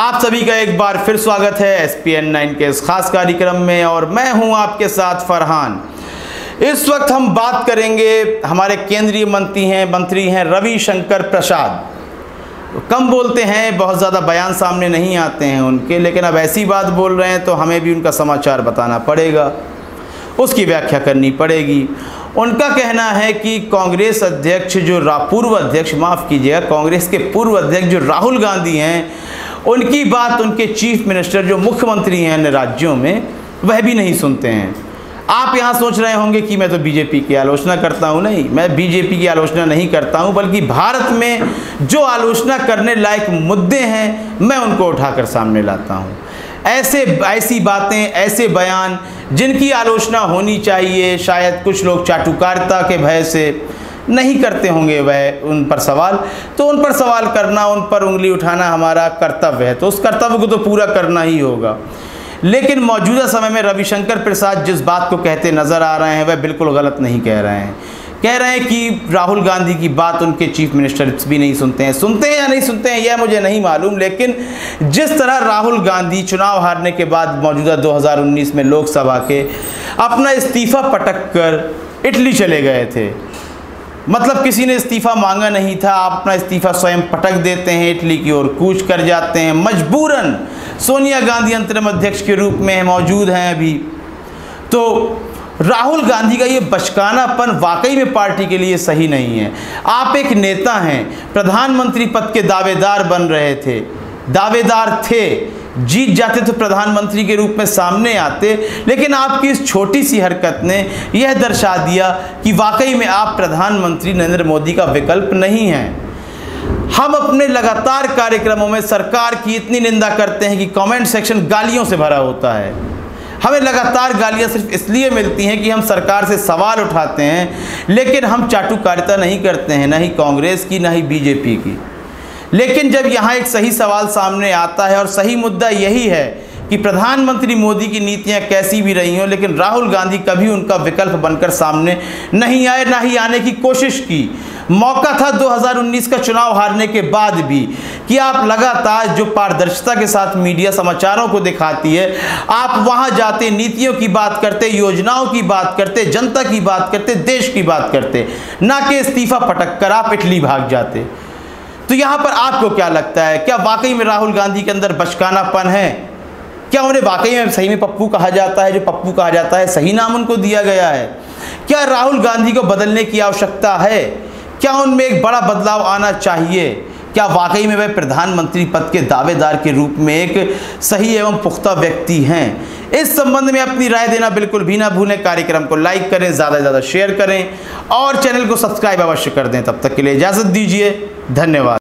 आप सभी का एक बार फिर स्वागत है SPN 9 के इस खास कार्यक्रम में और मैं हूं आपके साथ फरहान। इस वक्त हम बात करेंगे, हमारे केंद्रीय मंत्री हैं रविशंकर प्रसाद। कम बोलते हैं, बहुत ज़्यादा बयान सामने नहीं आते हैं उनके, लेकिन अब ऐसी बात बोल रहे हैं तो हमें भी उनका समाचार बताना पड़ेगा, उसकी व्याख्या करनी पड़ेगी। उनका कहना है कि कांग्रेस अध्यक्ष पूर्व अध्यक्ष माफ़ कीजिएगा, कांग्रेस के पूर्व अध्यक्ष जो राहुल गांधी हैं, उनकी बात उनके चीफ मिनिस्टर जो मुख्यमंत्री हैं अन्य राज्यों में, वह भी नहीं सुनते हैं। आप यहाँ सोच रहे होंगे कि मैं तो बीजेपी की आलोचना करता हूँ। नहीं, मैं बीजेपी की आलोचना नहीं करता हूँ, बल्कि भारत में जो आलोचना करने लायक मुद्दे हैं मैं उनको उठाकर सामने लाता हूँ। ऐसी बातें, ऐसे बयान जिनकी आलोचना होनी चाहिए, शायद कुछ लोग चाटुकारिता के भय से नहीं करते होंगे वह उन पर सवाल, तो उन पर सवाल करना, उन पर उंगली उठाना हमारा कर्तव्य है, तो उस कर्तव्य को तो पूरा करना ही होगा। लेकिन मौजूदा समय में रविशंकर प्रसाद जिस बात को कहते नज़र आ रहे हैं वह बिल्कुल गलत नहीं कह रहे हैं। कह रहे हैं कि राहुल गांधी की बात उनके चीफ मिनिस्टर भी नहीं सुनते हैं या नहीं सुनते हैं यह मुझे नहीं मालूम, लेकिन जिस तरह राहुल गांधी चुनाव हारने के बाद मौजूदा 2019 में लोकसभा के अपना इस्तीफ़ा पटक कर इटली चले गए थे, मतलब किसी ने इस्तीफ़ा मांगा नहीं था, आप अपना इस्तीफ़ा स्वयं पटक देते हैं, इटली की ओर कूच कर जाते हैं, मजबूरन सोनिया गांधी अंतरिम अध्यक्ष के रूप में मौजूद हैं अभी। तो राहुल गांधी का ये बचकानापन वाकई में पार्टी के लिए सही नहीं है। आप एक नेता हैं, प्रधानमंत्री पद के दावेदार बन रहे थे, दावेदार थे, जीत जाते तो प्रधानमंत्री के रूप में सामने आते, लेकिन आपकी इस छोटी सी हरकत ने यह दर्शा दिया कि वाकई में आप प्रधानमंत्री नरेंद्र मोदी का विकल्प नहीं हैं। हम अपने लगातार कार्यक्रमों में सरकार की इतनी निंदा करते हैं कि कमेंट सेक्शन गालियों से भरा होता है। हमें लगातार गालियां सिर्फ इसलिए मिलती हैं कि हम सरकार से सवाल उठाते हैं, लेकिन हम चाटुकारिता नहीं करते हैं, ना ही कांग्रेस की ना ही बीजेपी की। लेकिन जब यहाँ एक सही सवाल सामने आता है और सही मुद्दा यही है कि प्रधानमंत्री मोदी की नीतियाँ कैसी भी रही हों, लेकिन राहुल गांधी कभी उनका विकल्प बनकर सामने नहीं आए, ना ही आने की कोशिश की। मौका था 2019 का चुनाव हारने के बाद भी कि आप लगातार जो पारदर्शिता के साथ मीडिया समाचारों को दिखाती है, आप वहां जाते, नीतियों की बात करते, योजनाओं की बात करते, जनता की बात करते, देश की बात करते, ना कि इस्तीफा पटक कर आप इटली भाग जाते। तो यहाँ पर आपको क्या लगता है, क्या वाकई में राहुल गांधी के अंदर बचकानापन है? क्या उन्हें वाकई में सही में पप्पू कहा जाता है? जो पप्पू कहा जाता है सही नाम उनको दिया गया है? क्या राहुल गांधी को बदलने की आवश्यकता है? क्या उनमें एक बड़ा बदलाव आना चाहिए? क्या वाकई में वे प्रधानमंत्री पद के दावेदार के रूप में एक सही एवं पुख्ता व्यक्ति हैं? इस संबंध में अपनी राय देना बिल्कुल भी ना भूलें। कार्यक्रम को लाइक करें, ज़्यादा से ज़्यादा शेयर करें और चैनल को सब्सक्राइब अवश्य कर दें। तब तक के लिए इजाज़त दीजिए, धन्यवाद।